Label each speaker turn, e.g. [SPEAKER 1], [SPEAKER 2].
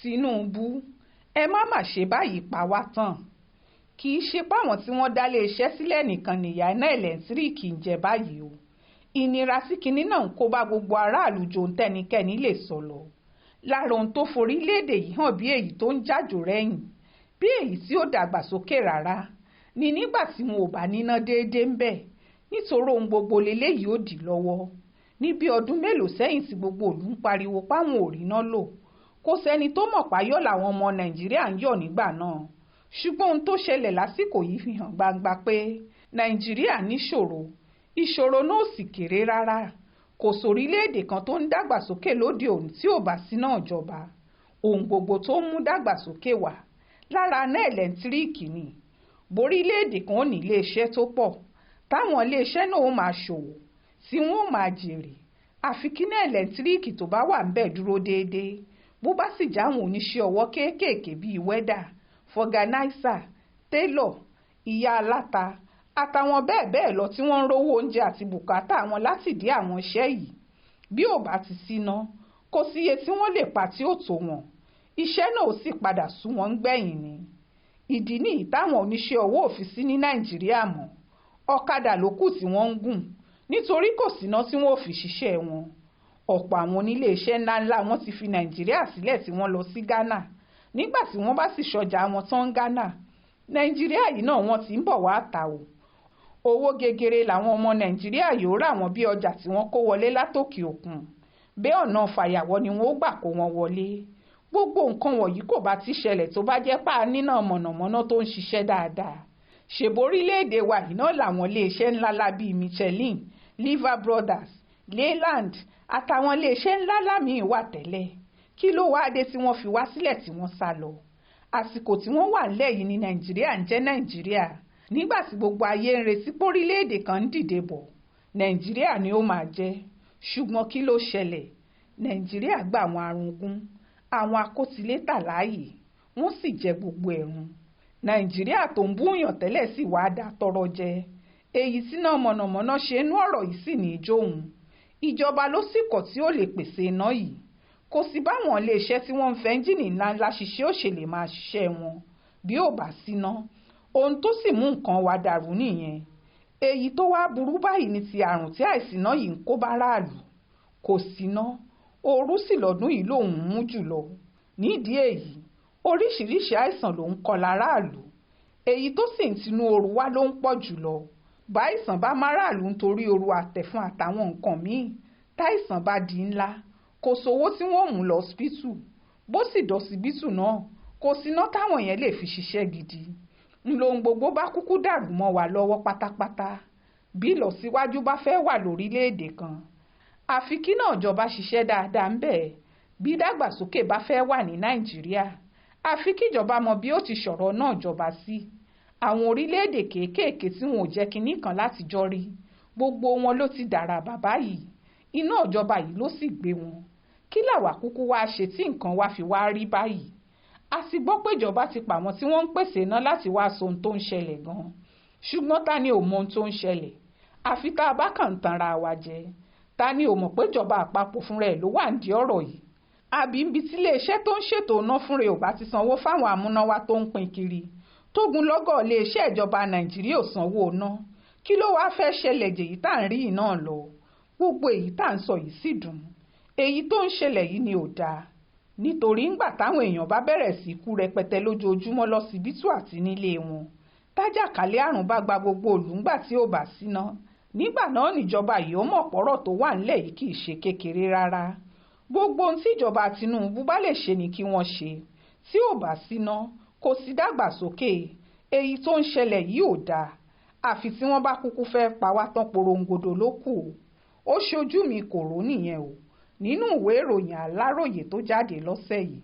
[SPEAKER 1] Tinubu ẹ má mà ṣe báyìí pa wá tán. Kì í ṣe páwọn tí wọ́n dálé iṣẹ́ sílẹ̀ nìkan nìyà iná ẹ̀lẹ́ńtíríìkì ń jẹ báyìí o. Ìnira sí kinní náà ń kó bá gbogbo aráàlú jò ń tẹ́nikẹ́ni lè sọ lọ. Lára ohun tó forílẹ̀-èdè yìí hàn bí èyí tó ń jájò rẹ́yìn, bí èyí tí ó dàgbàsókè rárá, ni nígbà tí wọn ò bá níná déédéé ń bẹ̀, nítorí ohun gbogbo leléyìí ó dì lọ́wọ́. Ní bí ọdún mélòó sẹ́yìn tí gbogbo ìlú ń pariwo páwọn ò ríná lò, kò sẹ́ni tó mọ̀ páyọ̀ làwọn ọmọ Nàìjíríà ń yọ̀ nígbà náà. Ṣùgbọ́n ohun tó ṣẹlẹ̀ lásìkò yìí fi hàn gbangba pé Nàìjíríà níṣòro, ìṣòro náà sì kéré rárá. Kò sórílẹ̀-èdè kan tó ń dàgbàsókè lóde òní tí ò bá síná ìjọba. Ohun gbogbo tó ń mú dàgbàsókè wá lára iná ẹ̀lẹ́ńtíríìkì ni. Borílẹ̀-èdè kan ò ní iléeṣẹ́ tó pọ̀, táwọn iléeṣẹ́ náà ó máa ṣòwò, tí wọ́n ó máa jèrè. Àfi kí iná ẹ̀lẹ́ńtíríìkì tó bá wà ń bẹ̀ dúró déédéé. Bó bá sì jáwọn oníṣẹ́ ọwọ́ kéékèèké bíi wẹ́dà, fọganáísà, télọ̀, ìyá aláta àtàwọn bẹ́ẹ̀ bẹ́ẹ̀ lọ tí wọ́n ń rówó oúnjẹ àti bùkátà wọn láti dí àwọn iṣẹ́ yìí. Bí ò bá ti síná, kò sí iye tí wọ́n lè pa tí ó tó wọn. Iṣẹ́ náà ó sì padà sú wọn gbẹ̀yìn ni. Ìdí nìyí táwọn oníṣẹ́ ọwọ́ ò fi sí ní Nàìjíríà mọ́. Ọ̀kadà ló kù tí wọ́n ń gùn, nítorí kò síná tí wọ́n ò fi ṣiṣẹ́ wọn. Ọ̀pọ̀ àwọn onílé iṣẹ́ ńláńlá wọn ti fi Nàìjíríà sílẹ̀ tí wọ́n lọ sí Ghana. Nígbà tí wọ́n bá sì ṣọjà wọn tán Ghana, Nàìjíríà yìí náà wọ́n ti ń bọ̀ wá tà o. Owó gegere làwọn ọmọ Nàìjíríà yóò rà wọ́n bí ọjà tí wọ́n kó wọlé látòkè òkun. Bẹ́ẹ̀ ọ̀nà fàyàwọ́ ni wọ́n ó gbà kó wọn wọlé. Gbogbo nǹkan wọ̀nyí kò bá ti ṣẹlẹ̀ tó bá jẹ́ pá níná mọ̀nàmọ́ná tó ń ṣiṣẹ́ dáadáa. Ṣèborílẹ̀-èdè wa yìí náà làwọn iléeṣẹ́ ńláńlá bíi Michelin, Lever Brothers, Leyland àtàwọn iléeṣẹ́ ńláńlá míì wà tẹ́lẹ̀. Kí ló wá dé tí wọ́n fi wá sílẹ̀ tí wọ́n sá lọ? Àsìkò tí wọ́n wà nílẹ̀ yìí ní Nàìjíríà ń jẹ́ Nàìjíríà. Nígbà tí gbogbo ayé ń retí pórílẹ̀-èdè kan ń dìde bọ̀, Nàìjíríà ni ó máa jẹ́. Ṣùgbọ́n kí ló ṣẹlẹ̀? Nàìjíríà gba àwọn arúgún, àwọn akótilétà láàyè, wọ́n sì jẹ gbogbo ẹ̀rùn. Nàìjíríà tó ń búyàn tẹ́lẹ̀ sì wá dá tọrọ jẹ. Èyí tí náà mọ̀nàmọ́ná ṣe inú ọ̀rọ̀ yìí sì ní ìjóhun. Ìjọba ló sì kọ̀ tí ó lè pèsè iná yìí. Kò sí báwọn iléeṣẹ́ tí wọ́n ń fẹ́ ẹ́ńjìnì ńláńlá ṣiṣẹ́ ó ṣe lè máa ṣiṣẹ́ wọn bí ò bá síná. Ohun tó sì mú nǹkan wa dàrú nìyẹn. Èyí tó wá burú báyìí ni ti àrùn tí àìsíná yìí ń kó báráàlú. Kò síná, ooru sì lọ́dún yìí lòun mú jùlọ. Nídìí èyí, oríṣiríṣi àìsàn ló ń kọ láráàlú. Èyí tó sì ń tinú ooru wá ló ń pọ̀ jùlọ. Báìsàn bá máráàlú nítorí ooru àtẹ̀fọn àtàwọn nǹkan míì, táìsàn bá di ńlá, kò sówó tí wọ́n mú lọ hospital. Bó sì dọ̀sibítù náà, kò síná táwọn yẹn lè fi ṣiṣẹ́ gidi. Ńlohun gbogbo bá kúkú dàrú mọ́ wa lọ́wọ́ pátápátá. Bí ìlọsíwájú bá fẹ́ wà lórílẹ̀-èdè kan, àfi kí náà ìjọba ṣiṣẹ́ dáadáa ń bẹ̀. Bí dàgbàsókè bá fẹ́ wà ní Nàìjíríà, àfi kíjọba mọ bí ó ti ṣọ̀rọ̀ náà jọba sí. Àwọn orílẹ̀-èdè kéékèèké tí wọn ò jẹ́ kinní kan látijọ́ rí, gbogbo wọn ló ti dàrà bàbá yìí. Iná ìjọba yìí ló sì gbé wọn. Kí làwa kúkú wá ṣe tí nǹkan wá fi wá rí báyìí? A sì gbọ́ pé ìjọba ti pa àwọn tí wọ́n ń pèsè iná láti wá sọ ohun tó ń ṣẹlẹ̀ gan-an. Ṣùgbọ́n ta ni ò mọ ohun tó ń ṣẹlẹ̀? Àfi tá a bá kàn ń tanra wa jẹ. Ta ni ò mọ̀ pé ìjọba àpapọ̀ fúnra ẹ̀ ló wà nídìí ọ̀rọ̀ yìí? Àbí ibi tí iléeṣẹ́ tó ń ṣètò iná fúnra ẹ̀ ò bá ti sanwó fáwọn amúnáwá tó ń pín kiri. Tógun lọ́gọ̀ iléeṣẹ́ ìjọba Nàìjíríà ò sanwó iná. Kí ló wá fẹ́ ṣẹlẹ̀ jèyí tá à ń rí yìí náà lọ? Gbogbo èyí tá à ń sọ yìí sì dùn. Èyí tó ń ṣẹlẹ̀ yìí ni ò dáa. Nítorí ńgbà táwọn èèyàn bá bẹ̀rẹ̀ sí kú rẹpẹtẹ lójoojúmọ́ lọsibítù àti nílé wọn, tájàkálẹ̀ àrùn bá gba gbogbo ìlú ńgbà tí ò bá síná, nígbà náà níjọba yìí ó mọ̀ pọ́rọ̀ tó wà ńlẹ̀ yìí kì í ṣe kékeré rárá. Gbogbo ohun tí ìjọba Tinubu bá lè ṣe ni kí wọ́n ṣe. Tí ò bá síná, kò sí dàgbàsókè. Èyí tó ń ṣẹlẹ̀ yìí ò dáa. Àfi tí wọ́n bá kúkú fẹ́ pa wá tán porongodo ló kù. Ó ṣojú mi kò rò nìyẹn o. Nínú ìwé ìròyìn Aláròyé tó jáde lọ́sẹ̀ yìí.